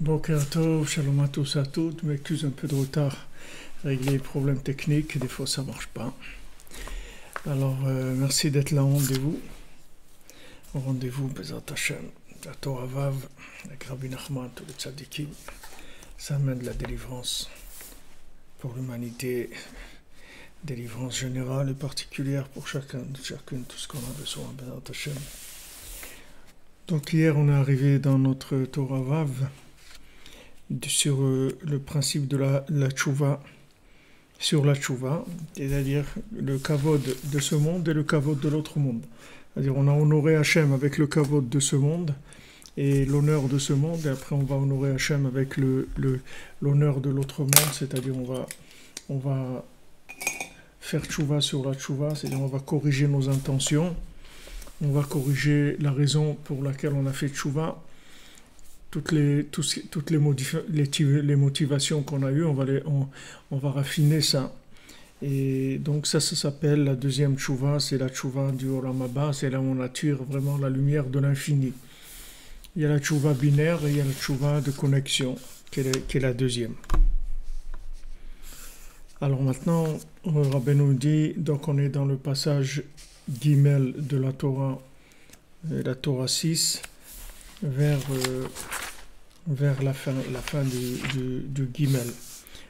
Boker Tov, shalom à tous et à toutes, m'excuse un peu de retard, régler les problèmes techniques, des fois ça marche pas. Alors merci d'être là au rendez-vous, Bezat Hashem, la Torah Vav, avec Rabbi Nachman, tous les tzadikim, ça amène de la délivrance pour l'humanité, délivrance générale et particulière pour chacune, tout ce qu'on a besoin, Bezat Hashem. Donc hier on est arrivé dans notre Torah Vav, sur le principe de la tchouva, sur la tchouva, c'est-à-dire le kavod de ce monde et le kavod de l'autre monde. C'est-à-dire on a honoré Hachem avec le kavod de ce monde et l'honneur de ce monde, et après on va honorer Hachem avec l'honneur de l'autre monde, c'est-à-dire on va faire tchouva sur la tchouva, c'est-à-dire on va corriger nos intentions, on va corriger la raison pour laquelle on a fait tchouva, toutes les motivations qu'on a eues, on va raffiner ça. Et donc ça s'appelle la deuxième tchouva, c'est la tchouva du Olam Haba, c'est là où on attire vraiment la lumière de l'infini. Il y a la tchouva binaire et il y a la tchouva de connexion, qui est la deuxième. Alors maintenant, Rabbeinu nous dit, donc on est dans le passage Gimel de la Torah 6, vers la fin du Gimel.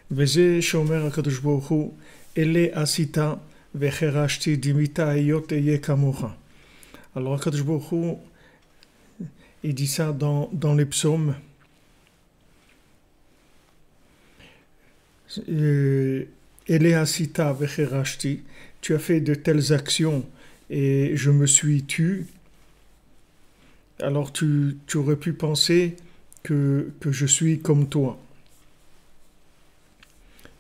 Veze shomer HaKadosh Baruch Hu, ele asita vecherashti dimita ayot eye kamocha. Alors HaKadosh Baruch Hu, il dit ça dans les psaumes. Ele asita vecherashti, tu as fait de telles actions et je me suis tu. Alors tu aurais pu penser que je suis comme toi.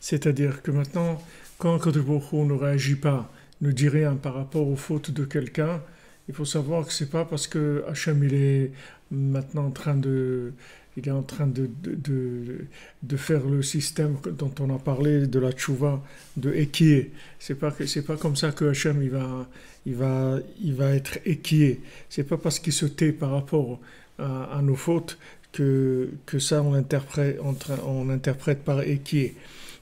C'est-à-dire que maintenant, quand Kadosh Baruch Hu ne réagit pas, ne dit rien par rapport aux fautes de quelqu'un, il faut savoir que c'est pas parce que Hachem il est maintenant en train de faire le système dont on a parlé de la tchouva, de équier. C'est pas comme ça que Hachem il va être équié. C'est pas parce qu'il se tait par rapport à nos fautes que ça on interprète par équié.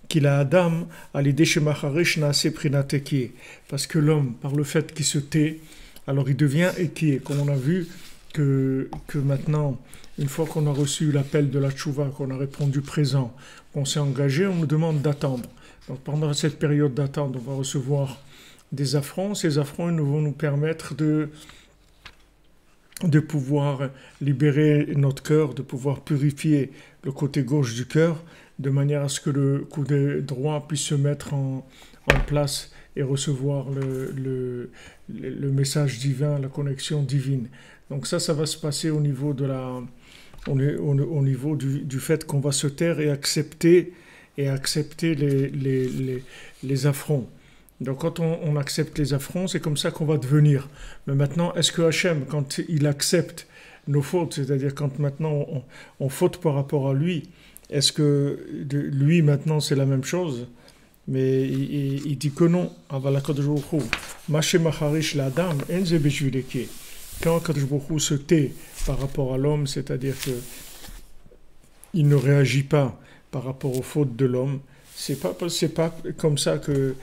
Qu'il a Adam à l'idée chez Macharish n'a assez pris équié. Parce que l'homme, par le fait qu'il se tait, alors il devient équié. Comme on a vu que maintenant, une fois qu'on a reçu l'appel de la tchouva, qu'on a répondu présent, qu'on s'est engagé, on nous demande d'attendre. Donc pendant cette période d'attente, on va recevoir des affronts. Ces affronts ils vont nous permettre de pouvoir libérer notre cœur, de pouvoir purifier le côté gauche du cœur, de manière à ce que le côté droit puisse se mettre en place et recevoir le message divin, la connexion divine. Donc ça va se passer au niveau au niveau du fait qu'on va se taire et accepter les affronts. Donc quand on accepte les affronts, c'est comme ça qu'on va devenir. Mais maintenant, est-ce que Hachem, quand il accepte nos fautes, c'est-à-dire quand maintenant on faute par rapport à lui, est-ce que lui maintenant c'est la même chose? Mais il dit que non. Quand Akadosh Baruch Hu se tait par rapport à l'homme, c'est-à-dire qu'il ne réagit pas par rapport aux fautes de l'homme, c'est pas comme ça que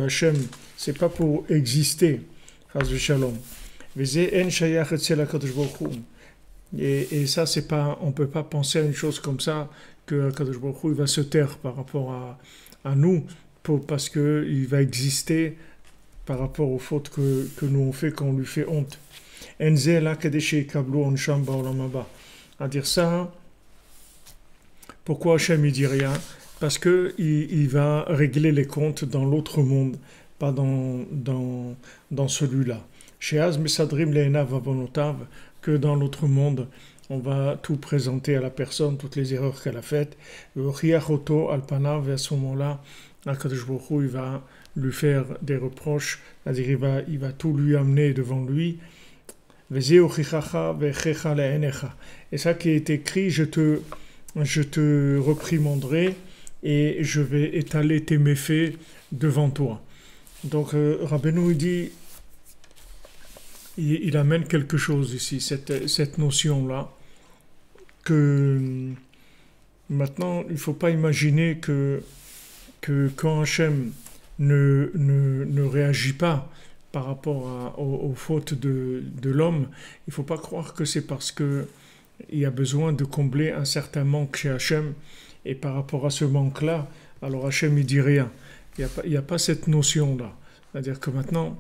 Hachem, c'est pas pour exister. Et ça, c'est pas, on peut pas penser à une chose comme ça, que Kadosh Baruch Hu, il va se taire par rapport à nous, parce qu'il va exister par rapport aux fautes que nous on fait quand on lui fait honte. À dire ça, pourquoi Hachem il dit rien? Parce qu'il va régler les comptes dans l'autre monde, pas dans celui-là. Chez Az Mesadrim Le'enav Avonotav, que dans l'autre monde, on va tout présenter à la personne, toutes les erreurs qu'elle a faites. Et à ce moment-là, Akadosh Baruch Hu, il va lui faire des reproches, c'est-à-dire il va tout lui amener devant lui. Et ça qui est écrit, je te réprimanderai et je vais étaler tes méfaits devant toi. Donc Rabbeinu dit, il amène quelque chose ici, cette notion-là, que maintenant, il ne faut pas imaginer que quand Hachem ne réagit pas par rapport aux fautes de l'homme, il ne faut pas croire que c'est parce qu'il y a besoin de combler un certain manque chez Hachem, et par rapport à ce manque-là, alors Hachem ne dit rien. Il n'y a pas cette notion-là. C'est-à-dire que maintenant,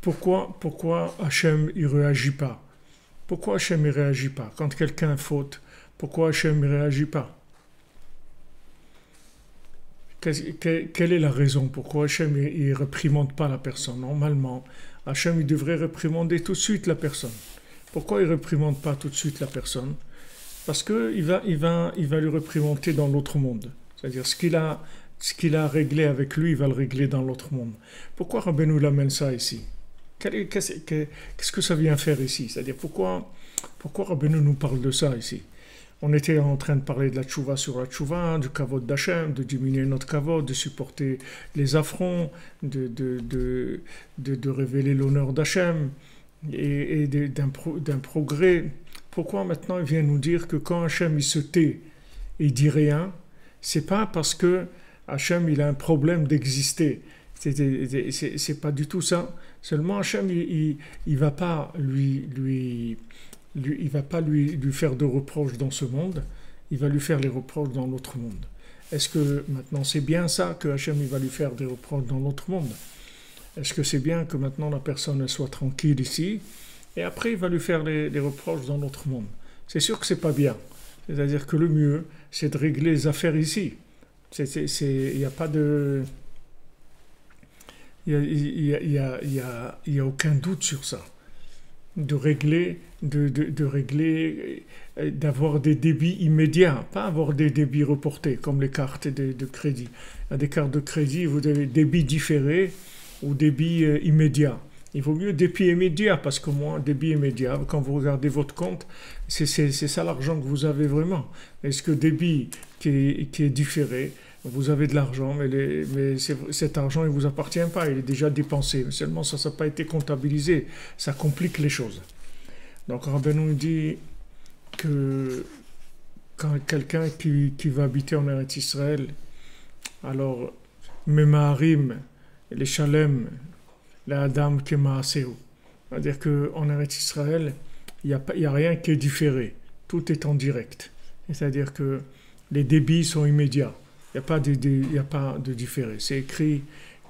pourquoi Hachem ne réagit pas? Pourquoi Hachem ne réagit pas? Quand quelqu'un faute, pourquoi Hachem ne réagit pas? Quelle est la raison? Pourquoi Hachem ne réprimande pas la personne? Normalement, Hachem il devrait réprimander tout de suite la personne. Pourquoi il ne réprimande pas tout de suite la personne? Parce qu'il va lui réprimander dans l'autre monde. C'est-à-dire ce qu'il a réglé avec lui, il va le régler dans l'autre monde. Pourquoi Rabbeinu l'amène ça ici? Qu'est-ce que ça vient faire ici? C'est-à-dire pourquoi Rabbeinu nous parle de ça ici? On était en train de parler de la tchouva sur la tchouva, du kavod d'Hachem, de diminuer notre kavod, de supporter les affronts, de révéler l'honneur d'Hachem et d'un progrès. Pourquoi maintenant il vient nous dire que quand Hachem il se tait et il dit rien, c'est pas parce que Hachem il a un problème d'exister. C'est pas du tout ça. Seulement Hachem il va pas lui faire de reproches dans ce monde, il va lui faire les reproches dans l'autre monde. Est-ce que maintenant c'est bien ça que Hachem il va lui faire des reproches dans l'autre monde? Est-ce que c'est bien que maintenant la personne soit tranquille ici et après il va lui faire les reproches dans l'autre monde? C'est sûr que c'est pas bien. C'est-à-dire que le mieux c'est de régler les affaires ici. Il n'y a pas de... Il y a aucun doute sur ça. D'avoir des débits immédiats, pas avoir des débits reportés, comme les cartes de crédit. Il y a des cartes de crédit, vous avez débits différés ou débits immédiats. Il vaut mieux débit immédiat, parce que moi, débit immédiat, quand vous regardez votre compte, c'est ça l'argent que vous avez vraiment. Est-ce que débit qui est différé, vous avez de l'argent, mais cet argent ne vous appartient pas, il est déjà dépensé. Seulement, ça n'a pas été comptabilisé. Ça complique les choses. Donc, Rabbeinu nous dit que quand quelqu'un qui va habiter en Eretz Israël, alors, Memaharim, les Shalem, la Adam Kemaaseu. C'est-à-dire qu'en Eretz Israël, il n'y a rien qui est différé. Tout est en direct. C'est-à-dire que les débits sont immédiats. Il n'y a pas de différé. C'est écrit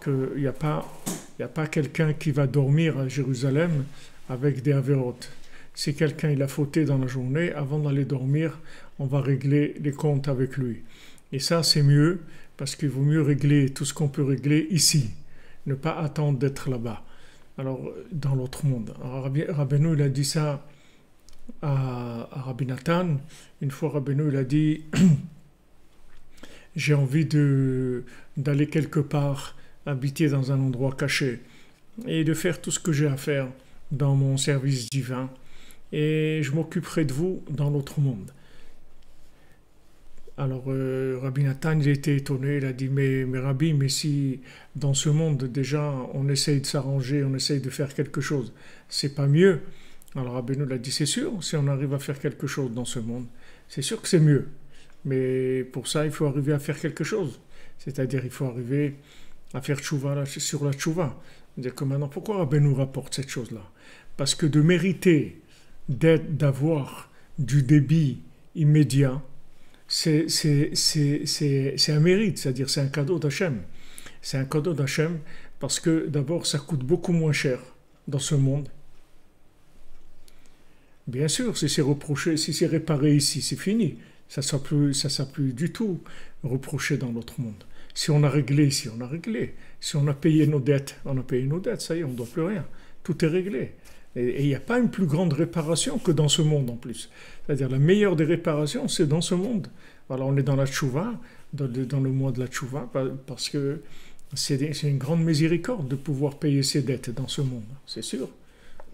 qu'il n'y a pas quelqu'un qui va dormir à Jérusalem avec des avérotes. Si quelqu'un il a fauté dans la journée, avant d'aller dormir, on va régler les comptes avec lui. Et ça, c'est mieux, parce qu'il vaut mieux régler tout ce qu'on peut régler ici. Ne pas attendre d'être là-bas. Alors, dans l'autre monde. Rabbeinu, il a dit ça à Rabbi Nathan. Une fois, Rabbeinu, il a dit... J'ai envie d'aller quelque part, habiter dans un endroit caché et de faire tout ce que j'ai à faire dans mon service divin et je m'occuperai de vous dans l'autre monde. Alors, Rabbi Nathan, il était étonné, il a dit, mais Rabbi, mais si dans ce monde, déjà, on essaye de s'arranger, on essaye de faire quelque chose, c'est pas mieux. Alors, Rabbi nous l'a dit, c'est sûr, si on arrive à faire quelque chose dans ce monde, c'est sûr que c'est mieux. Mais pour ça, il faut arriver à faire quelque chose. C'est-à-dire, il faut arriver à faire tchouva sur la tchouva. C'est-à-dire que maintenant, pourquoi Rabbi nous rapporte cette chose-là? Parce que de mériter d'avoir du débit immédiat, c'est un mérite, c'est-à-dire c'est un cadeau d'Hachem. C'est un cadeau d'Hachem parce que d'abord ça coûte beaucoup moins cher dans ce monde. Bien sûr, si c'est reproché, si c'est réparé ici, c'est fini. Ça ne sera plus du tout reproché dans l'autre monde. Si on a réglé ici, on a réglé. Si on a payé nos dettes, on a payé nos dettes, ça y est, on ne doit plus rien. Tout est réglé. Et il n'y a pas une plus grande réparation que dans ce monde en plus. C'est-à-dire la meilleure des réparations, c'est dans ce monde. Voilà, on est dans la tchouva, dans le mois de la tchouva, parce que c'est une grande miséricorde de pouvoir payer ses dettes dans ce monde. C'est sûr,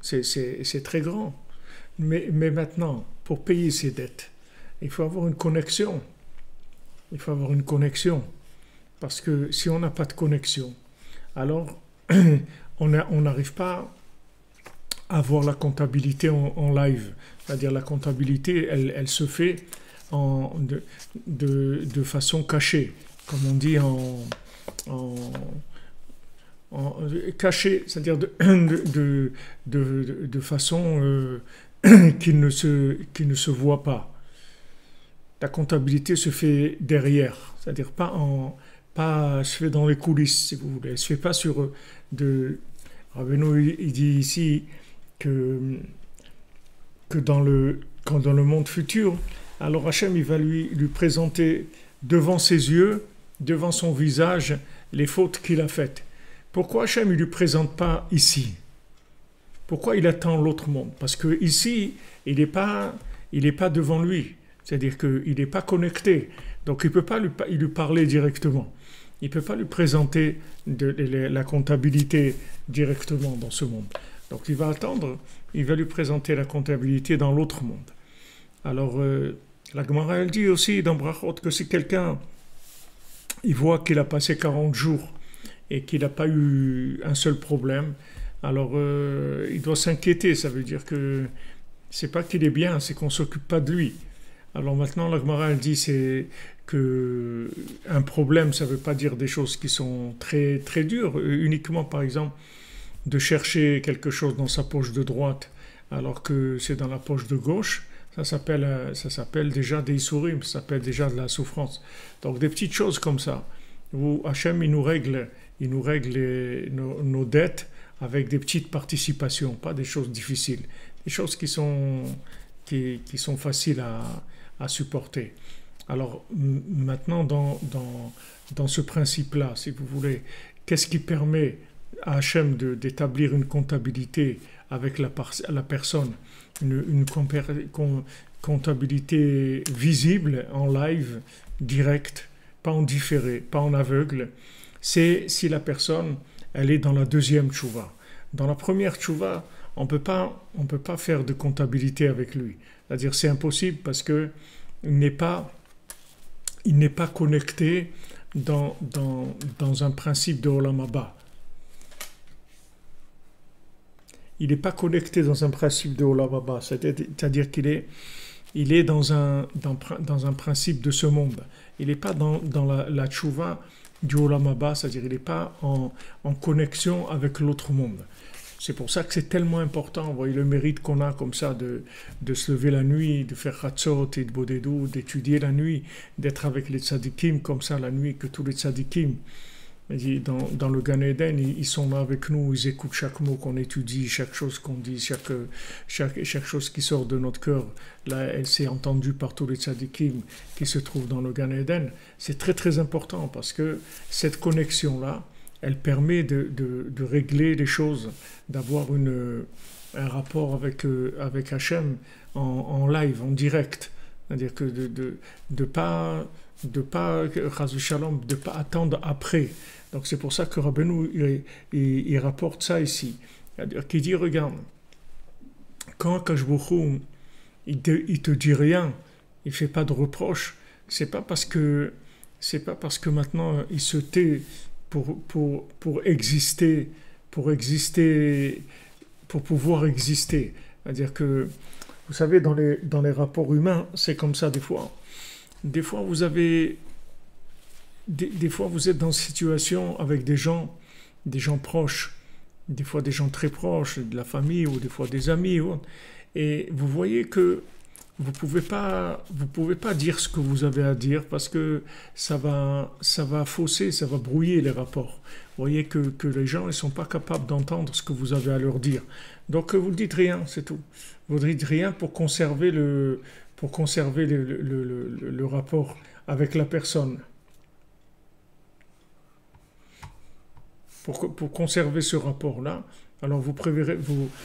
c'est très grand. Mais maintenant, pour payer ses dettes, il faut avoir une connexion. Il faut avoir une connexion. Parce que si on n'a pas de connexion, alors on n'arrive pas à voir la comptabilité en live. C'est-à-dire la comptabilité, elle se fait de façon cachée. Comme on dit cachée, c'est-à-dire de façon qui ne se voit pas. La comptabilité se fait derrière, c'est-à-dire pas se fait dans les coulisses, si vous voulez. Elle se fait pas sur Rabbeinu, il dit ici que dans le monde futur, alors Hachem il va lui présenter devant ses yeux, devant son visage, les fautes qu'il a faites. Pourquoi Hachem ne lui présente pas ici? Pourquoi il attend l'autre monde? Parce que ici, il n'est pas devant lui. C'est-à-dire qu'il n'est pas connecté. Donc il ne peut pas lui parler directement. Il ne peut pas lui présenter la comptabilité directement dans ce monde. Donc il va attendre, il va lui présenter la comptabilité dans l'autre monde. Alors la Gemara elle dit aussi dans Brachot que si quelqu'un il voit qu'il a passé 40 jours et qu'il n'a pas eu un seul problème, alors il doit s'inquiéter. Ça veut dire que c'est pas qu'il est bien, c'est qu'on ne s'occupe pas de lui. Alors maintenant, la Gemara elle dit c'est que un problème, ça ne veut pas dire des choses qui sont très, très dures. Uniquement, par exemple, de chercher quelque chose dans sa poche de droite alors que c'est dans la poche de gauche, ça s'appelle déjà des issourim, ça s'appelle déjà de la souffrance. Donc des petites choses comme ça, où Hachem il nous règle nos dettes avec des petites participations, pas des choses difficiles, des choses qui sont faciles à supporter. Alors maintenant, dans ce principe-là, si vous voulez, qu'est-ce qui permet à Hachem d'établir une comptabilité avec la personne, une comptabilité visible, en live, direct, pas en différé, pas en aveugle, c'est si la personne, elle est dans la deuxième tchouva. Dans la première tchouva, on peut pas faire de comptabilité avec lui. C'est-à-dire c'est impossible parce que il n'est pas connecté dans un principe de Olam Haba. Il n'est pas connecté dans un principe de Olam Haba, c'est-à-dire qu'il est dans un principe de ce monde. Il n'est pas dans la tchouva du Olam Haba, c'est-à-dire il n'est pas en connexion avec l'autre monde. C'est pour ça que c'est tellement important, vous voyez le mérite qu'on a comme ça de se lever la nuit, de faire Chatzot et de Bodedou, d'étudier la nuit, d'être avec les tzadikim comme ça la nuit, que tous les tzadikim, dans le Gan Eden, ils sont là avec nous, ils écoutent chaque mot qu'on étudie, chaque chose qu'on dit, chaque chose qui sort de notre cœur. Là, elle s'est entendue par tous les tzadikim qui se trouvent dans le Gan Eden. C'est très très important parce que cette connexion-là, elle permet de régler les choses, d'avoir un rapport avec Hachem en live, en direct. C'est-à-dire que de pas attendre après. Donc c'est pour ça que Rabbeinu il rapporte ça ici. C'est-à-dire qu'il dit, regarde, quand Akash Bokhu, il te dit rien, il fait pas de reproche, c'est pas parce que maintenant il se tait pour exister, pour exister, pour pouvoir exister. C'est-à-dire que, vous savez, dans les rapports humains, c'est comme ça des fois. Des fois, des fois, vous êtes dans une situation avec des gens proches, des fois des gens très proches, de la famille ou des fois des amis, et vous voyez que vous pouvez pas dire ce que vous avez à dire parce que ça va fausser, ça va brouiller les rapports. Vous voyez que les gens ne sont pas capables d'entendre ce que vous avez à leur dire. Donc vous ne dites rien, c'est tout. Vous ne dites rien pour conserver le rapport avec la personne. Pour conserver ce rapport-là, alors vous,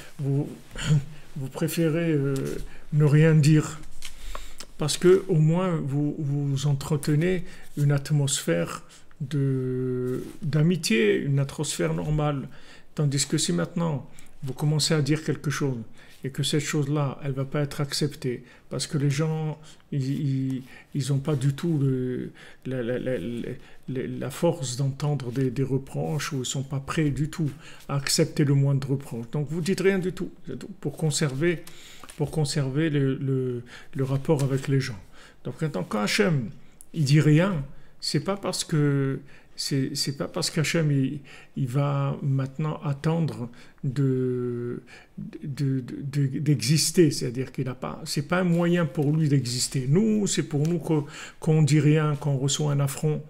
vous préférez ne rien dire parce que au moins vous entretenez une atmosphère d'amitié, une atmosphère normale. Tandis que si maintenant vous commencez à dire quelque chose et que cette chose-là, elle ne va pas être acceptée parce que les gens, ils n'ont pas du tout la force d'entendre des reproches ou ils ne sont pas prêts du tout à accepter le moindre reproche. Donc vous ne dites rien du tout, pour conserver le rapport avec les gens. Donc quand Hachem, il dit rien, c'est pas parce que c'est pas parce qu'Hachem il va maintenant attendre d'exister, c'est-à-dire qu'il n'a pas, c'est pas un moyen pour lui d'exister. Nous, c'est pour nous qu'on dit rien, qu'on reçoit un affront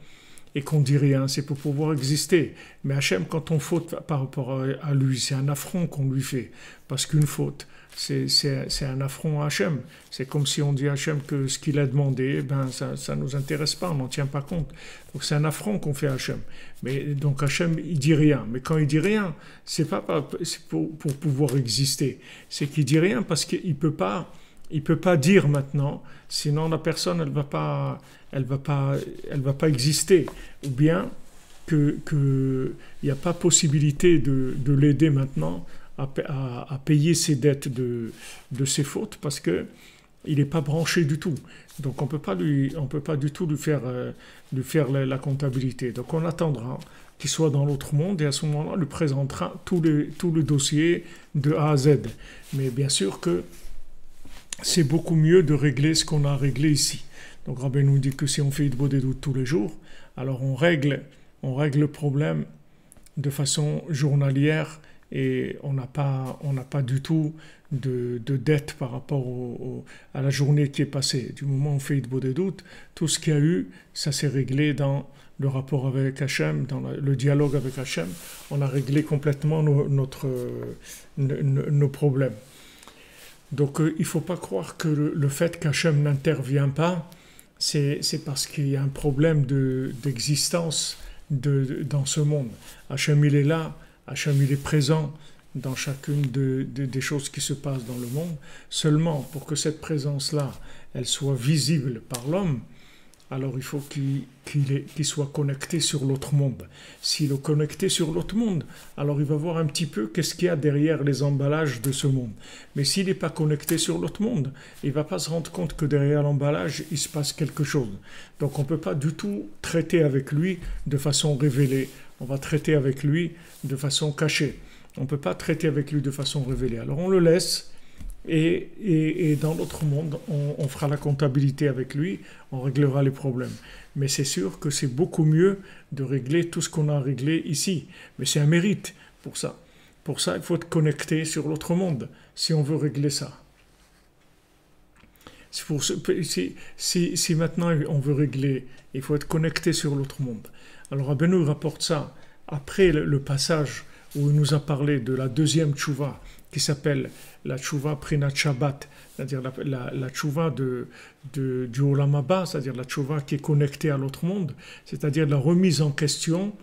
et qu'on dit rien, c'est pour pouvoir exister. Mais Hachem, quand on faute par rapport à lui, c'est un affront qu'on lui fait, parce qu'une faute, c'est un affront à Hachem. C'est comme si on dit à Hachem que ce qu'il a demandé, ben ça ne nous intéresse pas, on n'en tient pas compte. Donc c'est un affront qu'on fait à Hachem. Mais donc Hachem, il dit rien. Mais quand il dit rien, c'est pour pouvoir exister. C'est qu'il dit rien parce qu'il peut pas dire maintenant, sinon la personne, elle va pas exister. Ou bien il n'y a pas possibilité de l'aider maintenant à payer ses dettes de ses fautes parce que il n'est pas branché du tout. Donc on peut pas du tout lui faire la comptabilité. Donc on attendra qu'il soit dans l'autre monde et à ce moment-là, on lui présentera tout le dossier de A à Z. Mais bien sûr que c'est beaucoup mieux de régler ce qu'on a réglé ici. Donc Rabbi nous dit que si on fait Hitbodedut des doutes tous les jours, alors on règle le problème de façon journalière et on n'a pas du tout de dette par rapport à la journée qui est passée. Du moment où on fait Hitbodedut des doutes, tout ce qu'il y a eu, ça s'est réglé dans le rapport avec Hachem, dans le dialogue avec Hachem. On a réglé complètement nos problèmes. Donc il ne faut pas croire que le fait qu'Hachem n'intervient pas, c'est parce qu'il y a un problème d'existence dans ce monde. Hachem il est là, Hachem il est présent dans chacune des choses qui se passent dans le monde. Seulement pour que cette présence-là, elle soit visible par l'homme, alors il faut qu'il soit connecté sur l'autre monde. S'il est connecté sur l'autre monde, alors il va voir un petit peu qu'est-ce qu'il y a derrière les emballages de ce monde. Mais s'il n'est pas connecté sur l'autre monde, il ne va pas se rendre compte que derrière l'emballage, il se passe quelque chose. Donc on ne peut pas du tout traiter avec lui de façon révélée. On va traiter avec lui de façon cachée. On ne peut pas traiter avec lui de façon révélée. Alors on le laisse. Et dans l'autre monde, on fera la comptabilité avec lui, on réglera les problèmes. Mais c'est sûr que c'est beaucoup mieux de régler tout ce qu'on a réglé ici. Mais c'est un mérite pour ça. Pour ça, il faut être connecté sur l'autre monde, si on veut régler ça. Si maintenant on veut régler, il faut être connecté sur l'autre monde. Alors Rabbeinu rapporte ça après le passage où il nous a parlé de la deuxième tchouva, qui s'appelle la tchouva Prinat Shabbat, c'est-à-dire la tchouva du Olam Haba, c'est-à-dire la tchouva qui est connectée à l'autre monde, c'est-à-dire la remise en question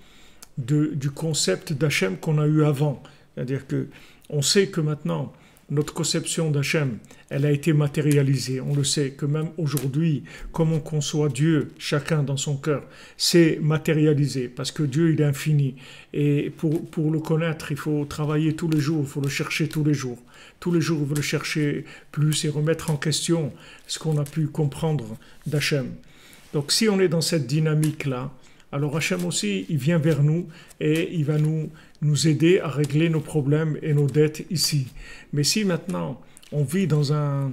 du concept d'Hachem qu'on a eu avant. C'est-à-dire qu'on sait que maintenant, notre conception d'Hachem, elle a été matérialisée. On le sait que même aujourd'hui, comme on conçoit Dieu, chacun dans son cœur, c'est matérialisé parce que Dieu, il est infini. Et pour le connaître, il faut travailler tous les jours, il faut le chercher tous les jours. Tous les jours, il faut le chercher plus et remettre en question ce qu'on a pu comprendre d'Hachem. Donc si on est dans cette dynamique-là, alors Hachem aussi, il vient vers nous et il va nous aider à régler nos problèmes et nos dettes ici. Mais si maintenant on vit dans un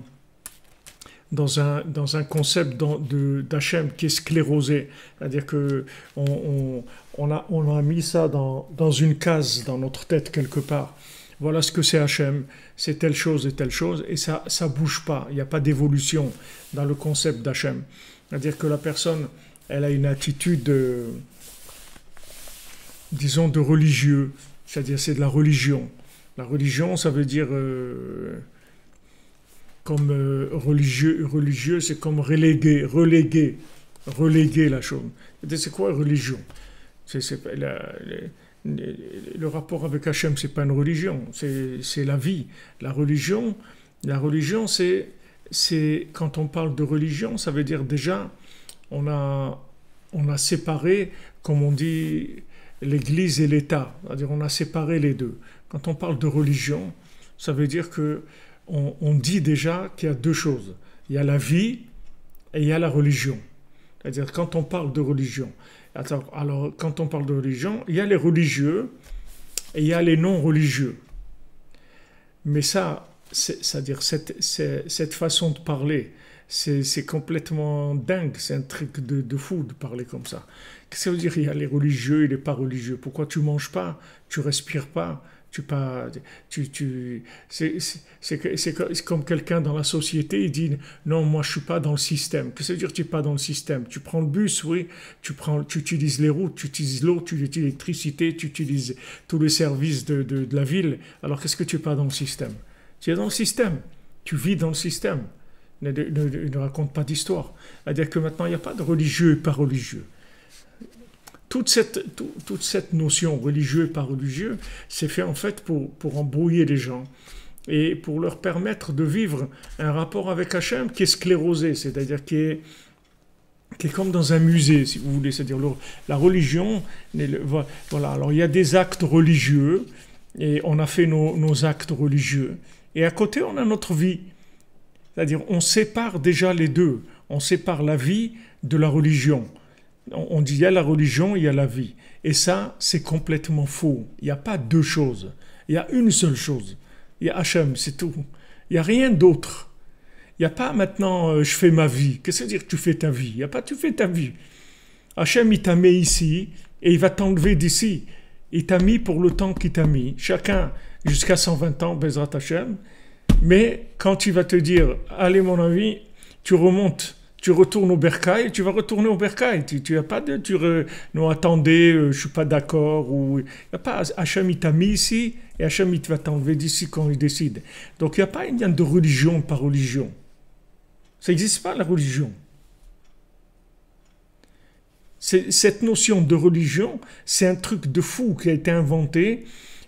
concept d'Hachem qui est sclérosé, c'est-à-dire qu'on a mis ça dans une case dans notre tête quelque part. Voilà ce que c'est Hachem, c'est telle chose et ça bouge pas, il n'y a pas d'évolution dans le concept d'Hachem. C'est-à-dire que la personne, elle a une attitude, disons, de religieux, c'est-à-dire c'est de la religion. La religion, ça veut dire, comme religieux, c'est comme reléguer la chose. C'est quoi religion? Le rapport avec Hachem, c'est pas une religion, c'est la vie. La religion, c'est quand on parle de religion, ça veut dire déjà, on a séparé, comme on dit, l'Église et l'État. C'est-à-dire, on a séparé les deux. Quand on parle de religion, ça veut dire que on dit déjà qu'il y a deux choses. Il y a la vie et il y a la religion. C'est-à-dire, quand on parle de religion, alors quand on parle de religion, il y a les religieux et il y a les non-religieux. Mais ça, c'est-à-dire cette façon de parler, c'est complètement dingue, c'est un truc de fou de parler comme ça. Qu'est-ce que ça veut dire? Il y a les religieux et les pas religieux. Pourquoi tu manges pas? Tu respires pas? C'est comme quelqu'un dans la société, il dit non, moi je suis pas dans le système. Qu'est-ce que ça veut dire tu es pas dans le système? Tu prends le bus, oui, tu utilises les routes, tu utilises l'eau, tu utilises l'électricité, tu utilises tous les services de la ville. Alors qu'est-ce que tu es pas dans le système? Tu es dans le système, tu vis dans le système. Ne raconte pas d'histoire. C'est-à-dire que maintenant il n'y a pas de religieux et pas religieux. Toute cette notion religieux et pas religieux, c'est fait en fait pour embrouiller les gens et pour leur permettre de vivre un rapport avec Hachem qui est sclérosé, c'est-à-dire qui est comme dans un musée, si vous voulez. C'est-à-dire la religion, voilà. Alors il y a des actes religieux et on a fait nos actes religieux. Et à côté, on a notre vie. C'est-à-dire on sépare déjà les deux. On sépare la vie de la religion. On dit il y a la religion, il y a la vie. Et ça, c'est complètement faux. Il n'y a pas deux choses. Il y a une seule chose. Il y a Hachem, c'est tout. Il n'y a rien d'autre. Il n'y a pas maintenant je fais ma vie. Qu'est-ce que ça veut dire que tu fais ta vie? Il n'y a pas tu fais ta vie. Hachem, il t'a mis ici et il va t'enlever d'ici. Il t'a mis pour le temps qu'il t'a mis. Chacun jusqu'à 120 ans, Bezrat Hachem. Mais quand il va te dire allez mon ami, tu remontes. Tu retournes au bercail, tu vas retourner au bercail. Tu n'as pas de... non, attendez, je ne suis pas d'accord. Ou, il n'y a pas... Hachem, il t'a mis ici, et Hachem, il va t'enlever d'ici quand il décide. Donc, il n'y a pas une de religion par religion. Ça n'existe pas, la religion. Cette notion de religion, c'est un truc de fou qui a été inventé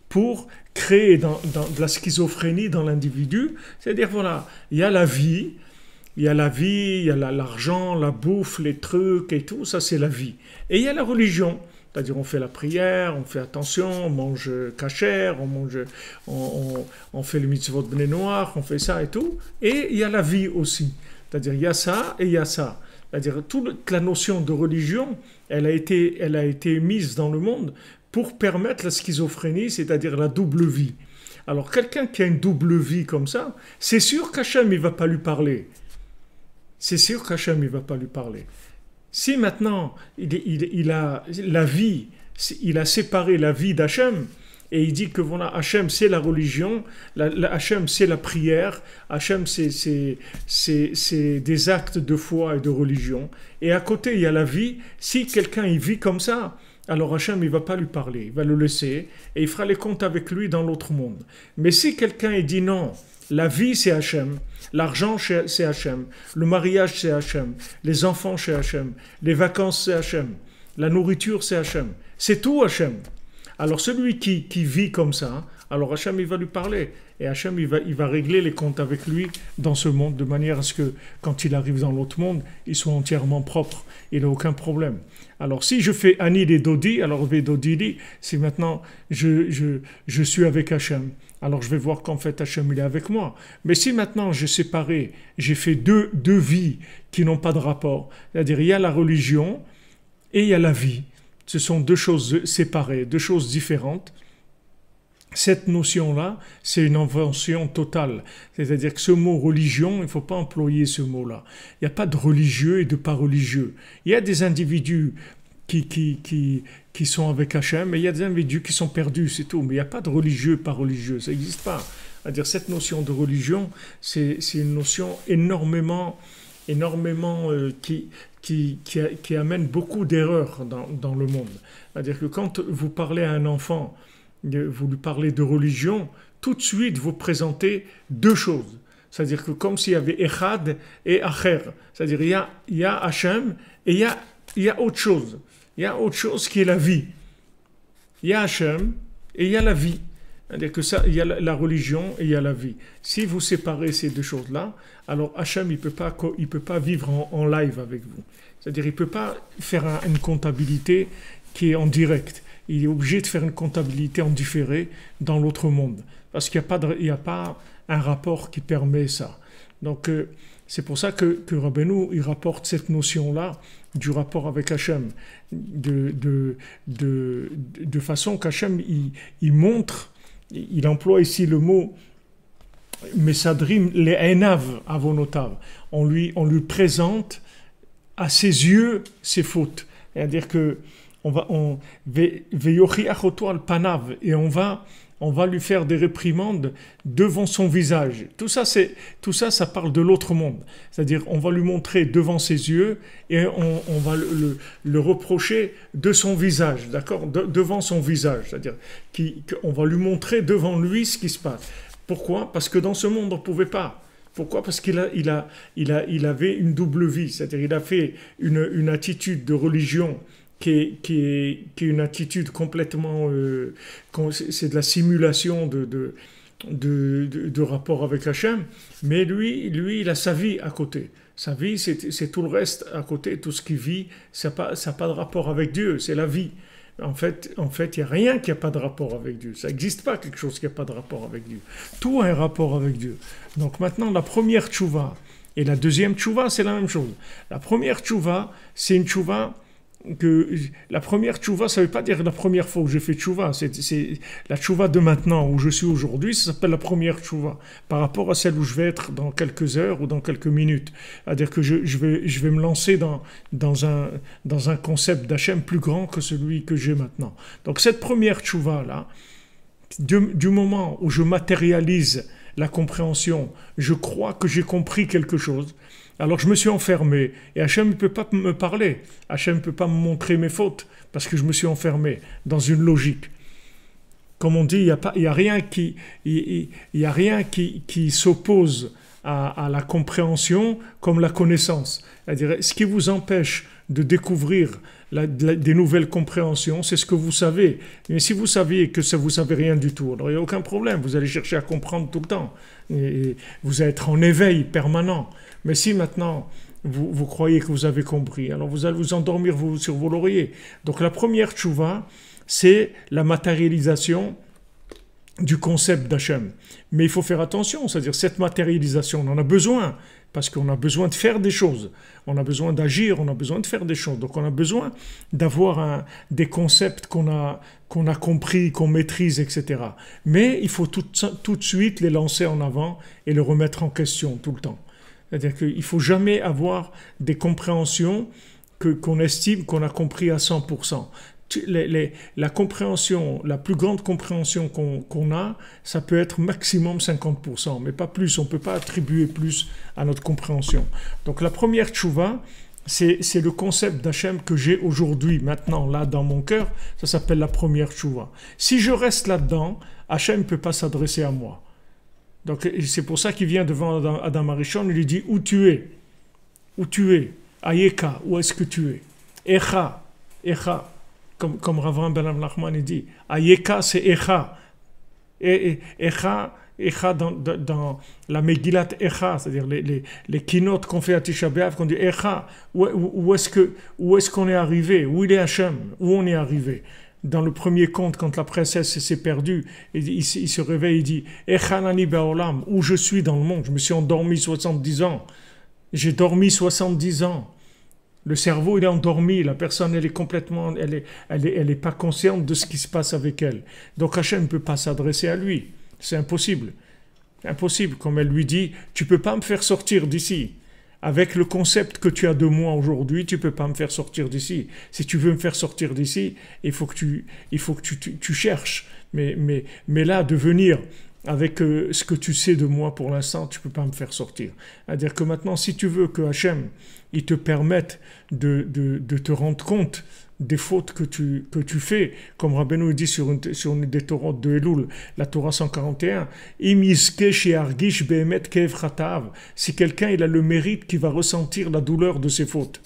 pour créer de la schizophrénie dans l'individu. C'est-à-dire, voilà, il y a la vie... Il y a la vie, il y a l'argent, la bouffe, les trucs et tout, ça c'est la vie. Et il y a la religion, c'est-à-dire on fait la prière, on fait attention, on mange kasher, on fait le mitzvot bnei noir, on fait ça et tout. Et il y a la vie aussi, c'est-à-dire il y a ça et il y a ça. C'est-à-dire toute la notion de religion, elle a été mise dans le monde pour permettre la schizophrénie, c'est-à-dire la double vie. Alors quelqu'un qui a une double vie comme ça, c'est sûr qu'Hachem il ne va pas lui parler. C'est sûr qu'Hachem ne va pas lui parler. Si maintenant il a la vie, il a séparé la vie d'Hachem et il dit que voilà, Hachem c'est la religion, Hachem c'est la prière, Hachem c'est des actes de foi et de religion. Et à côté il y a la vie. Si quelqu'un il vit comme ça, alors Hachem il ne va pas lui parler, il va le laisser et il fera les comptes avec lui dans l'autre monde. Mais si quelqu'un il dit non, la vie c'est Hachem, l'argent c'est Hachem, le mariage c'est Hachem, les enfants c'est Hachem, les vacances c'est Hachem, la nourriture c'est Hachem, c'est tout Hachem. Alors celui qui vit comme ça, alors Hachem il va lui parler et Hachem il va régler les comptes avec lui dans ce monde de manière à ce que quand il arrive dans l'autre monde, il soit entièrement propre, il n'a aucun problème. Alors si je fais Ani et Dodi, alors Vedodili, c'est maintenant je suis avec Hachem. alors je vais voir qu'en fait Hachem il est avec moi. Mais si maintenant j'ai séparé, j'ai fait deux vies qui n'ont pas de rapport, c'est-à-dire il y a la religion et il y a la vie, ce sont deux choses séparées, deux choses différentes. Cette notion-là, c'est une invention totale. C'est-à-dire que ce mot religion, il ne faut pas employer ce mot-là. Il n'y a pas de religieux et de pas religieux. Il y a des individus qui sont avec Hachem, et il y a des individus qui sont perdus, c'est tout. Mais il n'y a pas de religieux, pas religieux, ça n'existe pas. C'est-à-dire cette notion de religion, c'est une notion énormément qui amène beaucoup d'erreurs dans le monde. C'est-à-dire que quand vous parlez à un enfant, vous lui parlez de religion, tout de suite vous présentez deux choses. C'est-à-dire que comme s'il y avait Echad et Acher. C'est-à-dire il y a Hachem et il y a autre chose. Il y a autre chose qui est la vie. Il y a Hachem et il y a la vie. C'est-à-dire que ça, il y a la religion et il y a la vie. Si vous séparez ces deux choses-là, alors Hachem, il peut pas vivre en live avec vous. C'est-à-dire il ne peut pas faire une comptabilité qui est en direct. Il est obligé de faire une comptabilité en différé dans l'autre monde. Parce qu'il n'y a pas un rapport qui permet ça. Donc, c'est pour ça que Rabbeinu, il rapporte cette notion-là du rapport avec Hachem, de façon qu'Hachem, il montre, il emploie ici le mot Mesadrim les Enav avonotav. On lui présente à ses yeux ses fautes. C'est-à-dire que on va lui faire des réprimandes devant son visage. Tout ça, ça parle de l'autre monde. C'est-à-dire, on va lui montrer devant ses yeux et on va le reprocher de son visage, d'accord, devant son visage. C'est-à-dire qu'on va lui montrer devant lui ce qui se passe. Pourquoi? Parce que dans ce monde, on ne pouvait pas. Pourquoi? Parce qu'il avait une double vie. C'est-à-dire, il a fait une attitude de religion qui est une attitude complètement... c'est de la simulation de rapport avec Hachem, mais lui, il a sa vie à côté. Sa vie, c'est tout le reste à côté, tout ce qu'il vit, ça n'a pas de rapport avec Dieu, c'est la vie. En fait, il n'y a rien qui n'a pas de rapport avec Dieu. Ça n'existe pas quelque chose qui n'a pas de rapport avec Dieu. Tout a un rapport avec Dieu. Donc maintenant, la première tchouva et la deuxième tchouva, c'est la même chose. La première tchouva, c'est une tchouva... la première tchouva, ça ne veut pas dire la première fois que j'ai fait tchouva, c'est la tchouva de maintenant, où je suis aujourd'hui, ça s'appelle la première tchouva, par rapport à celle où je vais être dans quelques heures ou dans quelques minutes. C'est-à-dire que je vais me lancer dans un concept d'Hachem plus grand que celui que j'ai maintenant. Donc cette première tchouva-là, du moment où je matérialise la compréhension, je crois que j'ai compris quelque chose, alors je me suis enfermé, et Hachem ne peut pas me parler, Hachem ne peut pas me montrer mes fautes, parce que je me suis enfermé dans une logique. Comme on dit, il n'y a rien qui s'oppose à la compréhension comme la connaissance. C'est-à-dire, ce qui vous empêche de découvrir des nouvelles compréhensions, c'est ce que vous savez. Mais si vous saviez que ça, vous ne savez rien du tout, alors il n'y a aucun problème, vous allez chercher à comprendre tout le temps. Et vous allez être en éveil permanent. Mais si maintenant vous croyez que vous avez compris, alors vous allez vous endormir sur vos lauriers. Donc la première tchouva, c'est la matérialisation du concept d'Hachem. Mais il faut faire attention, c'est-à-dire cette matérialisation, on en a besoin, parce qu'on a besoin de faire des choses, on a besoin d'agir, on a besoin de faire des choses. Donc on a besoin d'avoir des concepts qu'on a compris, qu'on maîtrise, etc. Mais il faut tout de suite les lancer en avant et les remettre en question tout le temps. C'est-à-dire qu'il ne faut jamais avoir des compréhensions qu'on estime qu'on a compris à 100%. La compréhension, la plus grande compréhension qu'on a, ça peut être maximum 50%, mais pas plus. On ne peut pas attribuer plus à notre compréhension. Donc la première tchouva, c'est le concept d'Hachem que j'ai aujourd'hui, maintenant, là, dans mon cœur. Ça s'appelle la première tchouva. Si je reste là-dedans, Hachem ne peut pas s'adresser à moi. Donc c'est pour ça qu'il vient devant Adam Arishon, il lui dit « Où tu es? Où tu es? Ayeka, où est-ce que tu es? Echa, Echa. » Comme Ravran Ben Nachman dit, Ayeka c'est Echa. Echa dans la Megillat Echa, c'est-à-dire les keynotes qu'on fait à Tisha B'Av, qu'on dit Echa, où est-ce qu'on est arrivé? Où il est Hachem? Où on est arrivé? dans le premier conte, quand la princesse s'est perdue, il se réveille, il dit « Echanani ba'olam » où je suis dans le monde, je me suis endormi 70 ans. J'ai dormi 70 ans. Le cerveau, il est endormi, la personne, elle est complètement, elle est pas consciente de ce qui se passe avec elle. Donc Hachem ne peut pas s'adresser à lui. C'est impossible. Impossible. Comme elle lui dit, tu peux pas me faire sortir d'ici. Avec le concept que tu as de moi aujourd'hui, tu peux pas me faire sortir d'ici. Si tu veux me faire sortir d'ici, il faut que tu cherches. Mais là, de venir avec ce que tu sais de moi pour l'instant, tu peux pas me faire sortir. C'est-à-dire que maintenant, si tu veux que Hachem, il te permette de te rendre compte des fautes que tu fais, comme Rabbeinu dit sur une des Torahs de Elul, la Torah 141, si quelqu'un il a le mérite qu'il va ressentir la douleur de ses fautes.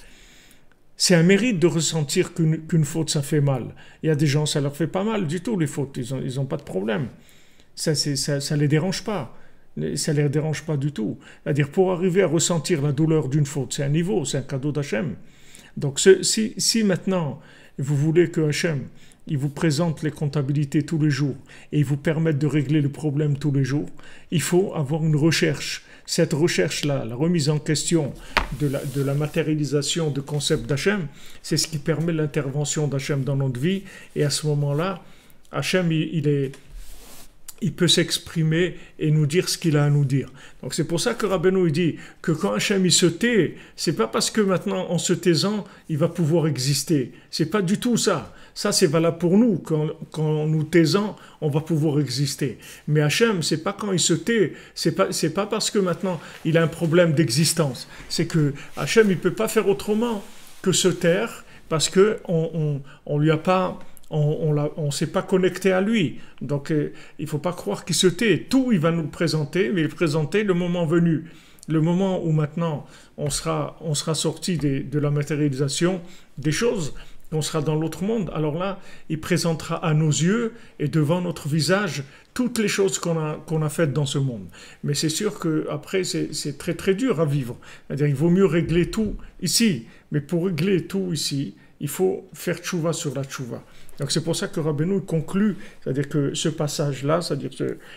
C'est un mérite de ressentir qu'une faute ça fait mal. Il y a des gens, ça leur fait pas mal du tout les fautes, ils ont pas de problème. Ça les dérange pas. Ça ne les dérange pas du tout. C'est-à-dire, pour arriver à ressentir la douleur d'une faute, c'est un niveau, c'est un cadeau d'Hachem. Donc, si maintenant, vous voulez que Hachem, il vous présente les comptabilités tous les jours et il vous permette de régler le problème tous les jours, il faut avoir une recherche. Cette recherche-là, la remise en question de la matérialisation de concepts d'Hachem, c'est ce qui permet l'intervention d'Hachem dans notre vie. Et à ce moment-là, Hachem, il peut s'exprimer et nous dire ce qu'il a à nous dire. Donc c'est pour ça que Rabbeinu dit que quand Hachem il se tait, c'est pas parce que maintenant en se taisant, il va pouvoir exister. C'est pas du tout ça. Ça c'est valable pour nous. Quand nous taisant, on va pouvoir exister. Mais Hachem, c'est pas quand il se tait, c'est pas parce que maintenant il a un problème d'existence. C'est que Hachem il peut pas faire autrement que se taire parce que on lui a pas on s'est pas connecté à lui. Donc il ne faut pas croire qu'il se tait. Tout il va nous le présenter, mais il présenter le moment venu. Le moment où maintenant on sera sorti de la matérialisation des choses, on sera dans l'autre monde. Alors là, il présentera à nos yeux et devant notre visage toutes les choses qu'on a faites dans ce monde. Mais c'est sûr qu'après, c'est très très dur à vivre. C'est-à-dire il vaut mieux régler tout ici. Mais pour régler tout ici, il faut faire tchouva sur la tchouva. Donc c'est pour ça que Rabbeinu conclut, c'est-à-dire que ce passage-là, c'est-à-dire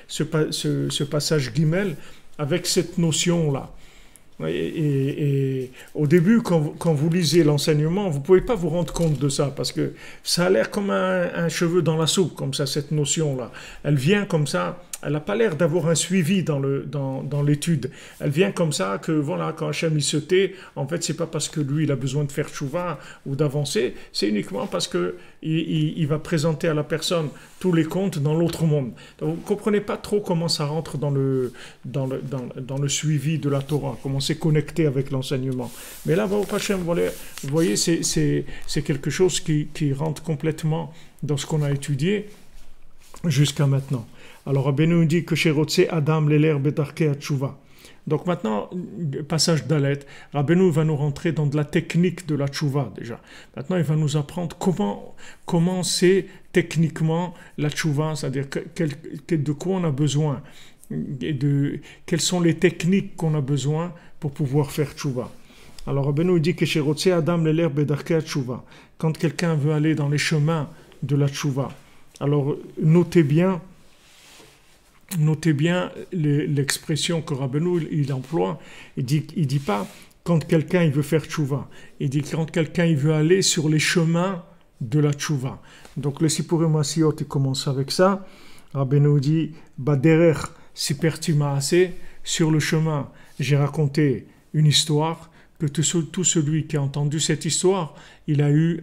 ce passage Gimel, avec cette notion-là. Et au début, quand vous lisez l'enseignement, vous ne pouvez pas vous rendre compte de ça, parce que ça a l'air comme un cheveu dans la soupe, comme ça, cette notion-là. Elle vient comme ça, elle n'a pas l'air d'avoir un suivi dans l'étude. Elle vient comme ça, que voilà, quand Hachem il se tait, en fait, c'est pas parce que lui, il a besoin de faire tchouva ou d'avancer, c'est uniquement parce que il va présenter à la personne tous les comptes dans l'autre monde. Donc, vous ne comprenez pas trop comment ça rentre dans le suivi de la Torah, comment c'est connecté avec l'enseignement. Mais là, vous voyez, c'est quelque chose qui rentre complètement dans ce qu'on a étudié jusqu'à maintenant. Alors, Rabbeinu dit que chez Rotse Adam l'eler betarke atchouva. Donc maintenant, passage d'Alet, Rabbeinu va nous rentrer dans de la technique de la tchouva déjà. Maintenant, il va nous apprendre comment c'est techniquement la tchouva, c'est-à-dire de quoi on a besoin, quelles sont les techniques qu'on a besoin pour pouvoir faire tchouva. Alors Rabbeinu dit que chez Rotse Adam l'eler betarke atchouva. Quand quelqu'un veut aller dans les chemins de la tchouva, alors notez bien l'expression que Rabbeinu il emploie. Il dit pas quand quelqu'un il veut faire tchouva. Il dit quand quelqu'un il veut aller sur les chemins de la tchouva. Donc le Sipurim Masiot il commence avec ça. Rabbeinu dit Baderer siperti maaseh, sur le chemin j'ai raconté une histoire, que tout celui qui a entendu cette histoire, il a eu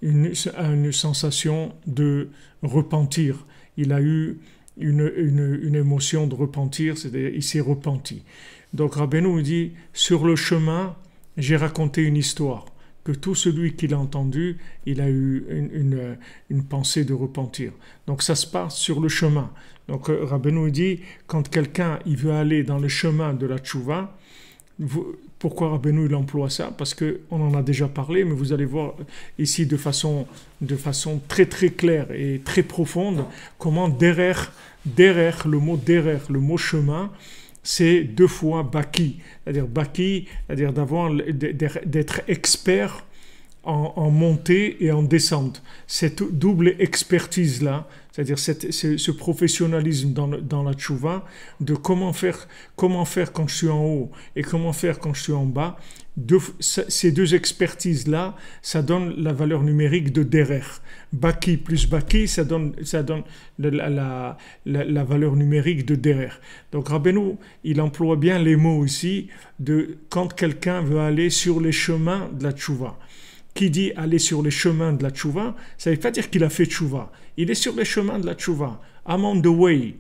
une sensation de repentir. Il a eu une émotion de repentir, c'est-à-dire il s'est repenti. Donc Rabbeinu dit, sur le chemin, j'ai raconté une histoire, que tout celui qui l'a entendu, il a eu une pensée de repentir. Donc ça se passe sur le chemin. Donc Rabbeinu dit, quand quelqu'un il veut aller dans le chemin de la tchouva, pourquoi Rabbeinu il emploie ça? Parce qu'on en a déjà parlé, mais vous allez voir ici de façon très très claire et très profonde comment derer, le mot chemin, c'est 2 fois baki, c'est-à-dire baki, c'est-à-dire d'être expert en montée et en descente. Cette double expertise-là, c'est-à-dire ce professionnalisme dans la tchouva, de comment faire quand je suis en haut et comment faire quand je suis en bas, ces deux expertises-là, ça donne la valeur numérique de derer. Baki plus Baki, ça donne la valeur numérique de derer. Donc Rabbeinu, il emploie bien les mots ici de quand quelqu'un veut aller sur les chemins de la tchouva. Qui dit aller sur les chemins de la tchouva, ça ne veut pas dire qu'il a fait tchouva. Il est sur les chemins de la tchouva. I'm on the way.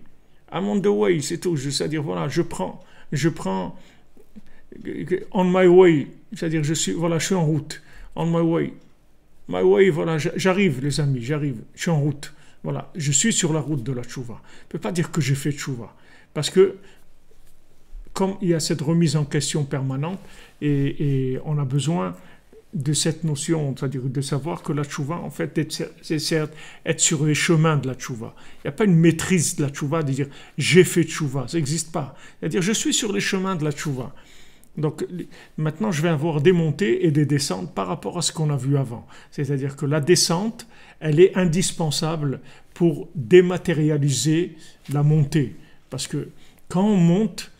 I'm on the way, c'est tout. C'est-à-dire, voilà, je prends on my way. C'est-à-dire, je suis en route. On my way. My way, voilà, j'arrive, les amis, j'arrive. Je suis en route. Voilà, je suis sur la route de la tchouva. On ne peut pas dire que j'ai fait tchouva. Parce que, comme il y a cette remise en question permanente, et on a besoin de cette notion, c'est-à-dire de savoir que la tchouva, en fait, c'est certes être sur les chemins de la tchouva. Il n'y a pas une maîtrise de la tchouva, de dire j'ai fait tchouva, ça n'existe pas. C'est-à-dire je suis sur les chemins de la tchouva. Donc maintenant je vais avoir des montées et des descentes par rapport à ce qu'on a vu avant. C'est-à-dire que la descente, elle est indispensable pour dématérialiser la montée. Parce que quand on monte,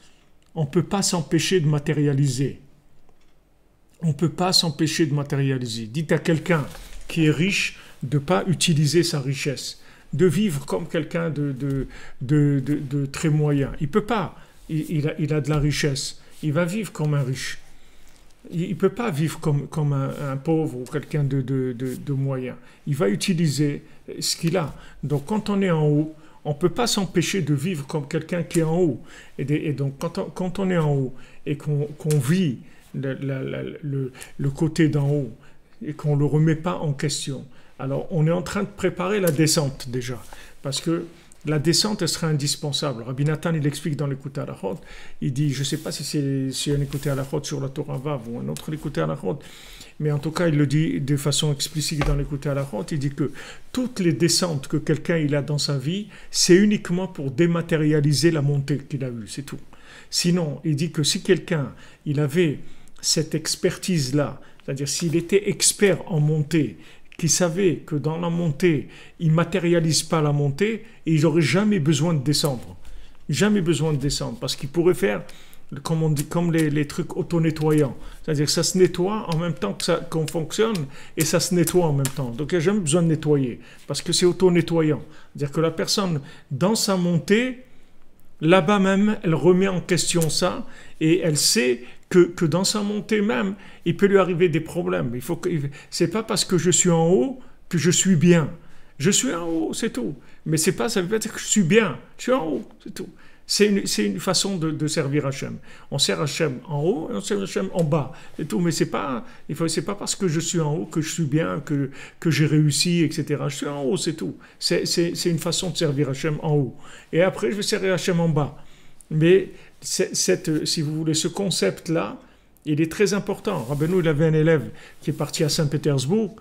on ne peut pas s'empêcher de matérialiser. On ne peut pas s'empêcher de matérialiser. Dites à quelqu'un qui est riche de ne pas utiliser sa richesse, de vivre comme quelqu'un de très moyen. Il ne peut pas. Il a de la richesse. Il va vivre comme un riche. Il ne peut pas vivre comme un pauvre ou quelqu'un de moyen. Il va utiliser ce qu'il a. Donc quand on est en haut, on ne peut pas s'empêcher de vivre comme quelqu'un qui est en haut. Et donc quand on est en haut et qu'on vit le côté d'en haut et qu'on ne le remet pas en question, alors on est en train de préparer la descente déjà, parce que la descente, elle sera indispensable. Rabbi Nathan, il explique dans l'écoute à la Chod, il dit, je ne sais pas si c'est un écoute à la Chod sur la Torah Vav ou un autre écoute à la Chod, mais en tout cas il le dit de façon explicite dans l'écoute à la Chod, il dit que toutes les descentes que quelqu'un il a dans sa vie, c'est uniquement pour dématérialiser la montée qu'il a eue, c'est tout. Sinon, il dit que si quelqu'un il avait cette expertise-là, c'est-à-dire s'il était expert en montée, qui savait que dans la montée, il ne matérialise pas la montée, et il n'aurait jamais besoin de descendre. Jamais besoin de descendre, parce qu'il pourrait faire, comme on dit, comme les trucs auto-nettoyants. C'est-à-dire que ça se nettoie en même temps qu'on fonctionne, et ça se nettoie en même temps. Donc il n'y a jamais besoin de nettoyer, parce que c'est auto-nettoyant. C'est-à-dire que la personne, dans sa montée, là-bas même, elle remet en question ça, et elle sait que dans sa montée même, il peut lui arriver des problèmes. C'est pas parce que je suis en haut que je suis bien. Je suis en haut, c'est tout. Mais ça veut pas dire que je suis bien. Je suis en haut, c'est tout. C'est une façon de servir Hachem. On sert Hachem en haut et on sert Hachem en bas. C'est tout. Mais c'est pas parce que je suis en haut que je suis bien, que j'ai réussi, etc. Je suis en haut, c'est tout. C'est une façon de servir Hachem en haut. Et après, je vais servir Hachem en bas. Mais si vous voulez, ce concept-là, il est très important. Rabbeinu, il avait un élève qui est parti à Saint-Pétersbourg.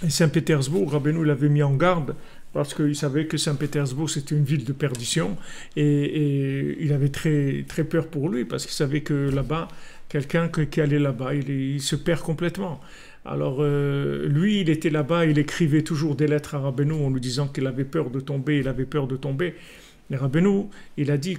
Et Saint-Pétersbourg, Rabbeinu l'avait mis en garde parce qu'il savait que Saint-Pétersbourg, c'était une ville de perdition. Et il avait très, très peur pour lui parce qu'il savait que là-bas, quelqu'un qui allait là-bas, il se perd complètement. Alors, lui, il était là-bas, il écrivait toujours des lettres à Rabbeinu en lui disant qu'il avait peur de tomber, il avait peur de tomber. Mais Rabbeinu, il a dit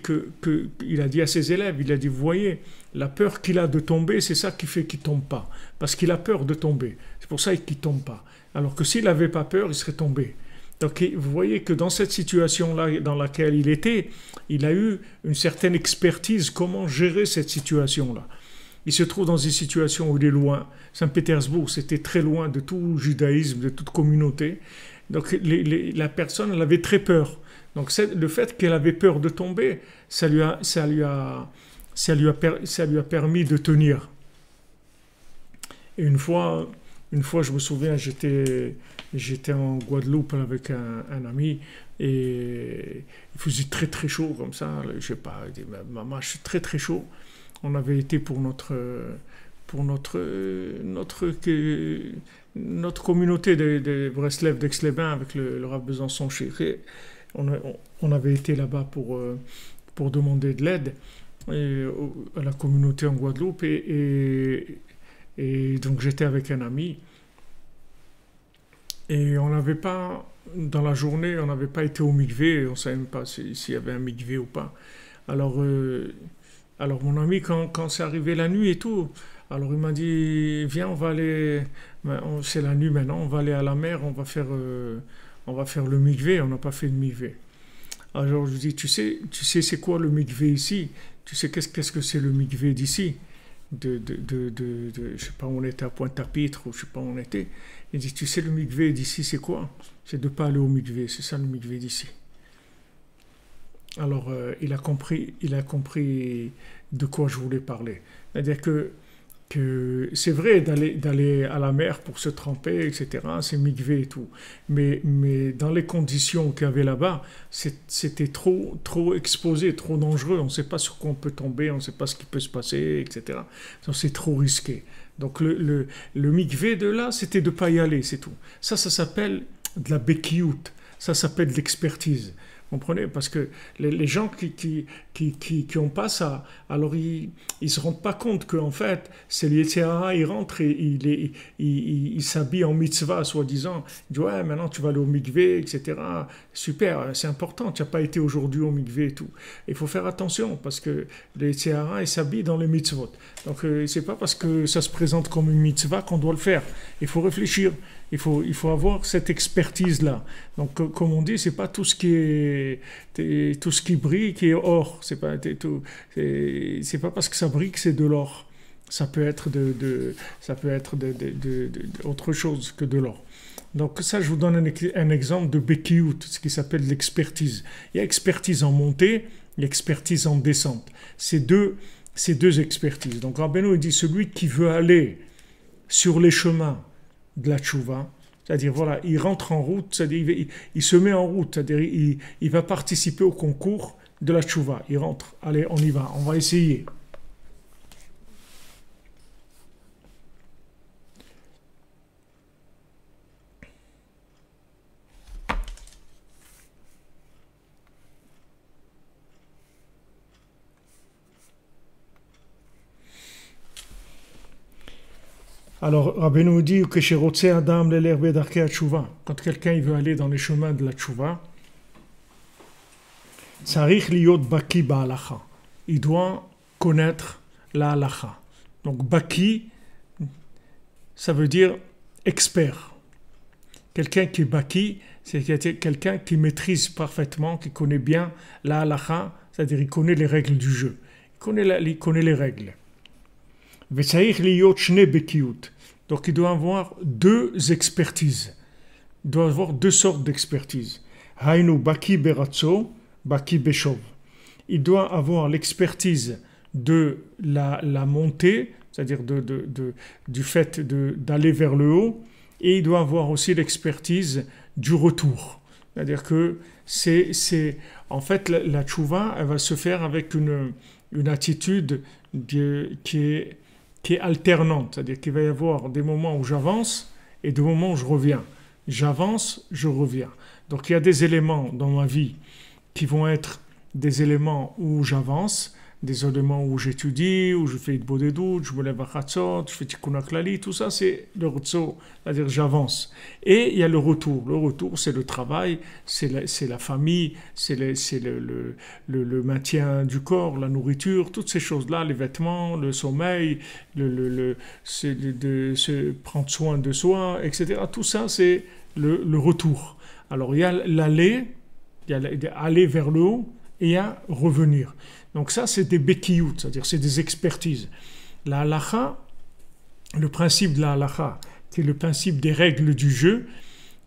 il a dit à ses élèves, il a dit, vous voyez, la peur qu'il a de tomber, c'est ça qui fait qu'il ne tombe pas. Parce qu'il a peur de tomber. C'est pour ça qu'il ne tombe pas. Alors que s'il n'avait pas peur, il serait tombé. Donc vous voyez que dans cette situation-là dans laquelle il était, il a eu une certaine expertise comment gérer cette situation-là. Il se trouve dans une situation où il est loin. Saint-Pétersbourg, c'était très loin de tout judaïsme, de toute communauté. Donc la personne, elle avait très peur. Donc le fait qu'elle avait peur de tomber, ça lui a permis de tenir. Et une fois, je me souviens, j'étais en Guadeloupe avec un ami et il faisait très très chaud comme ça. Je sais pas, il dit, maman, je suis très très chaud. On avait été pour notre communauté de Breslev, d'Aix-les-Bains avec le Rav Besançon Chéri. On avait été là-bas pour demander de l'aide à la communauté en Guadeloupe et Et donc j'étais avec un ami et on n'avait pas, dans la journée, on n'avait pas été au mikvé, on ne savait même pas s'il y avait un mikvé ou pas. Alors, alors mon ami, quand c'est arrivé la nuit et tout, alors il m'a dit, viens, on va aller, c'est la nuit maintenant, on va aller à la mer, on va faire le mikvé, on n'a pas fait de mikvé. Alors je lui dis, tu sais c'est quoi le mikvé ici? Tu sais qu'est-ce que c'est le mikvé d'ici? Je sais pas où on était à Pointe-à-Pitre ou je sais pas où on était. Il dit, tu sais le mikvé d'ici c'est quoi? C'est de ne pas aller au mikvé, c'est ça le mikvé d'ici. Alors il a compris de quoi je voulais parler. C'est-à-dire que c'est vrai d'aller à la mer pour se tremper, etc. C'est mikvé et tout. Mais dans les conditions qu'il y avait là-bas, c'était trop exposé, trop dangereux. On ne sait pas sur quoi on peut tomber, on ne sait pas ce qui peut se passer, etc. Donc c'est trop risqué. Donc le mikvé de là, c'était de ne pas y aller, c'est tout. Ça s'appelle de la bekiout. Ça s'appelle de l'expertise. Vous comprenez? Parce que les gens qui ont pas ça, alors ils se rendent pas compte qu'en fait, c'est le Yetzer Hara, il rentre et il s'habille en mitzvah, soi-disant. Il dit, ouais, maintenant tu vas aller au mikvé, etc. Super, c'est important, tu n'as pas été aujourd'hui au mikvé et tout. Il faut faire attention, parce que le Yetzer Hara, il s'habille dans les mitzvot. Donc, c'est pas parce que ça se présente comme une mitzvah qu'on doit le faire. Il faut réfléchir. Il faut avoir cette expertise-là. Donc, comme on dit, c'est pas tout ce tout ce qui brille qui est or. C'est pas parce que ça brille que c'est de l'or. Ça peut être autre chose que de l'or. Donc ça, je vous donne un exemple de Bekiout, ce qui s'appelle l'expertise. Il y a expertise en montée, il y a expertise en descente. C'est deux expertises. Donc Rabbeinu dit, celui qui veut aller sur les chemins de la tchouva, c'est-à-dire voilà, il rentre en route, c'est-à-dire il se met en route, c'est-à-dire il va participer au concours de la tchouva. Il rentre, allez, on y va, on va essayer. Alors, Rabbeinu dit que chez Rotse Adam l'herbe d'Arke Tchouva, quand quelqu'un veut aller dans les chemins de la Tchouva, Tsarich liot baki ba'alacha. Il doit connaître la halacha. Donc, baki, ça veut dire expert. Quelqu'un qui est baki, c'est quelqu'un qui maîtrise parfaitement, qui connaît bien la halacha, c'est-à-dire il connaît les règles du jeu. Il connaît les règles. Donc il doit avoir deux expertises. Il doit avoir deux sortes d'expertise. Hainu baki beratso, baki beshov. Il doit avoir l'expertise de la montée, c'est-à-dire du fait d'aller vers le haut, et il doit avoir aussi l'expertise du retour. C'est-à-dire que en fait la tchouva, elle va se faire avec une attitude qui est alternante, c'est-à-dire qu'il va y avoir des moments où j'avance et des moments où je reviens. J'avance, je reviens. Donc il y a des éléments dans ma vie qui vont être des éléments où j'avance, des éléments où j'étudie, où je fais de des doutes, je me lève à Chatzot, je fais Tikkun HaKlali, tout ça c'est le rotso, c'est-à-dire j'avance. Et il y a le retour. Le retour, c'est le travail, c'est la famille, c'est le maintien du corps, la nourriture, toutes ces choses-là, les vêtements, le sommeil, se prendre soin de soi, etc. Tout ça, c'est le retour. Alors il y a l'aller, il y a aller vers le haut, et il y a revenir. Donc ça, c'est des bekiout, c'est-à-dire c'est des expertises. La halacha, le principe de la halacha, qui est le principe des règles du jeu,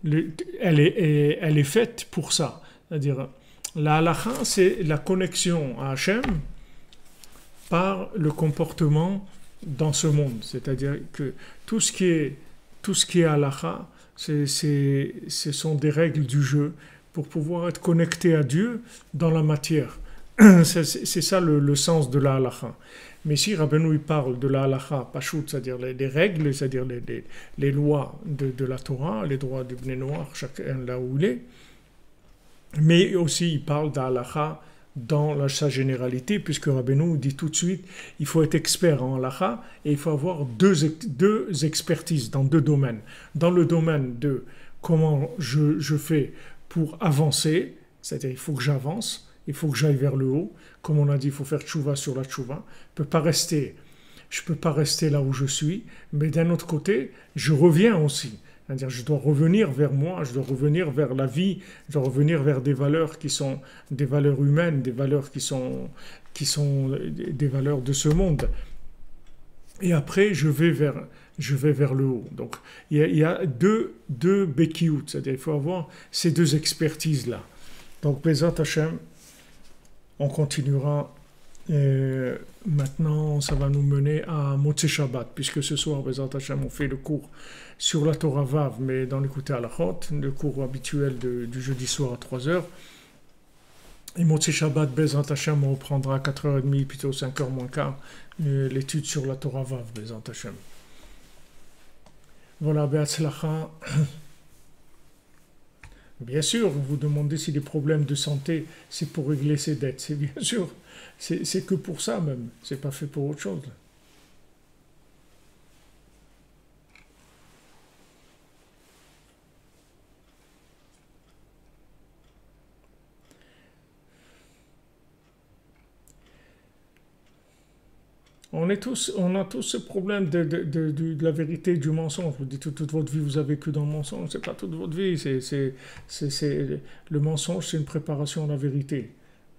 elle est faite pour ça. C'est-à-dire, la halacha, c'est la connexion à Hachem par le comportement dans ce monde. C'est-à-dire que tout ce qui est halacha, ce sont des règles du jeu pour pouvoir être connecté à Dieu dans la matière. C'est ça le sens de la halacha. Mais si Rabbeinu il parle de la halacha, pashut, c'est-à-dire les règles, c'est-à-dire les lois de la Torah, les droits du Bnei Noach, chacun là où il est, mais aussi il parle de la halacha dans sa généralité, puisque Rabbeinu dit tout de suite, il faut être expert en halakha et il faut avoir deux expertises dans deux domaines. Dans le domaine de comment je fais pour avancer, c'est-à-dire il faut que j'avance, il faut que j'aille vers le haut. Comme on a dit, il faut faire tchouva sur la tchouva. Je ne peux pas rester là où je suis, mais d'un autre côté, je reviens aussi. C'est-à-dire, je dois revenir vers moi, je dois revenir vers la vie, je dois revenir vers des valeurs qui sont des valeurs humaines, des valeurs qui sont des valeurs de ce monde. Et après, je vais vers le haut. Donc, il y a deux bekiout, c'est-à-dire il faut avoir ces deux expertises-là. Donc, Bezat Hashem, on continuera. Maintenant, ça va nous mener à Motzei Shabbat, puisque ce soir, Bezat Hashem, on fait le cours sur la Torah Vav, mais dans l'écouté à la Chot, le cours habituel du jeudi soir à 3h. Et Motzei Shabbat, Bezat Hashem, on reprendra à 4h30, plutôt 5h moins quart, l'étude sur la Torah Vav, Bezat Hashem. Voilà, Be'atzlacha. Bien sûr, vous vous demandez si les problèmes de santé, c'est pour régler ses dettes. C'est bien sûr, c'est que pour ça même, c'est pas fait pour autre chose. On a tous ce problème de la vérité et du mensonge. Vous dites toute votre vie, vous avez vécu dans le mensonge. C'est pas toute votre vie. Le mensonge, c'est une préparation à la vérité.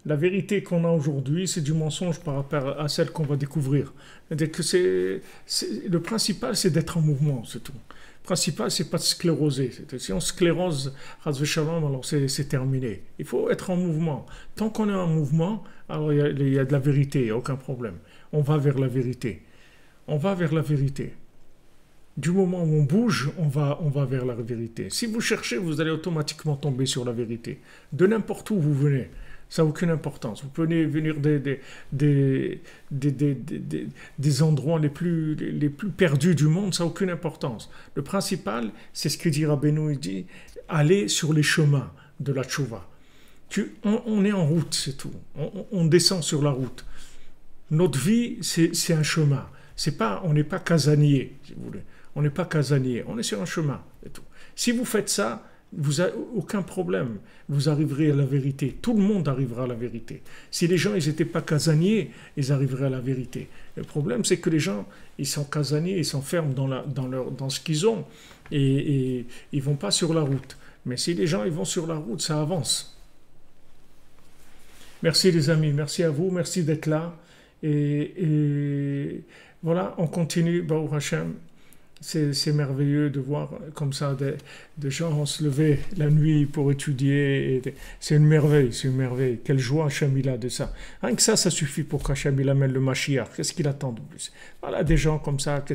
La vérité qu'on a aujourd'hui, c'est du mensonge par rapport à celle qu'on va découvrir. Le principal, c'est d'être en mouvement, c'est tout. Le principal, c'est pas de scléroser. Si on sclérose, alors c'est terminé. Il faut être en mouvement. Tant qu'on est en mouvement, alors il y a de la vérité, il n'y a aucun problème. On va vers la vérité. On va vers la vérité. Du moment où on bouge, on va vers la vérité. Si vous cherchez, vous allez automatiquement tomber sur la vérité. De n'importe où vous venez, ça n'a aucune importance. Vous pouvez venir des endroits les plus perdus du monde, ça n'a aucune importance. Le principal, c'est ce que dit Rabbeinu, il dit, aller sur les chemins de la tchouva. On est en route, c'est tout. On descend sur la route. Notre vie, c'est un chemin. On n'est pas casanier, si vous voulez. On n'est pas casanier, on est sur un chemin. Et tout. Si vous faites ça, vous n'avez aucun problème. Vous arriverez à la vérité. Tout le monde arrivera à la vérité. Si les gens n'étaient pas casaniers, ils arriveraient à la vérité. Le problème, c'est que les gens, ils sont casaniers, ils s'enferment dans ce qu'ils ont et ils ne vont pas sur la route. Mais si les gens ils vont sur la route, ça avance. Merci les amis, merci à vous, merci d'être là. Et voilà, on continue, Baruch Hashem. C'est merveilleux de voir comme ça des gens se lever la nuit pour étudier. C'est une merveille, c'est une merveille. Quelle joie Hachem il a de ça. Rien que ça suffit pour qu'Hachem il amène le Mashiach. Qu'est-ce qu'il attend de plus? Voilà, des gens comme ça,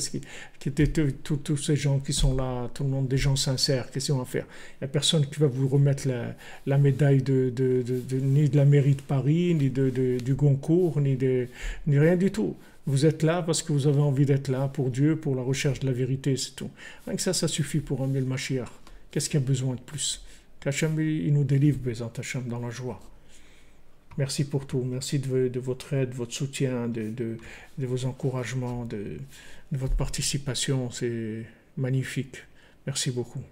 tous ces gens qui sont là, tout le monde, des gens sincères, qu'est-ce qu'ils vont faire? Il n'y a personne qui va vous remettre la médaille ni de la mairie de Paris, ni du Goncourt, ni rien du tout. Vous êtes là parce que vous avez envie d'être là pour Dieu, pour la recherche de la vérité, c'est tout. Rien que ça suffit pour amener le Mashiach. Qu'est-ce qu'il y a besoin de plus? Qu'Hachem, il nous délivre, Bézant Hachem, dans la joie. Merci pour tout. Merci de votre aide, votre soutien, de vos encouragements, de votre participation. C'est magnifique. Merci beaucoup.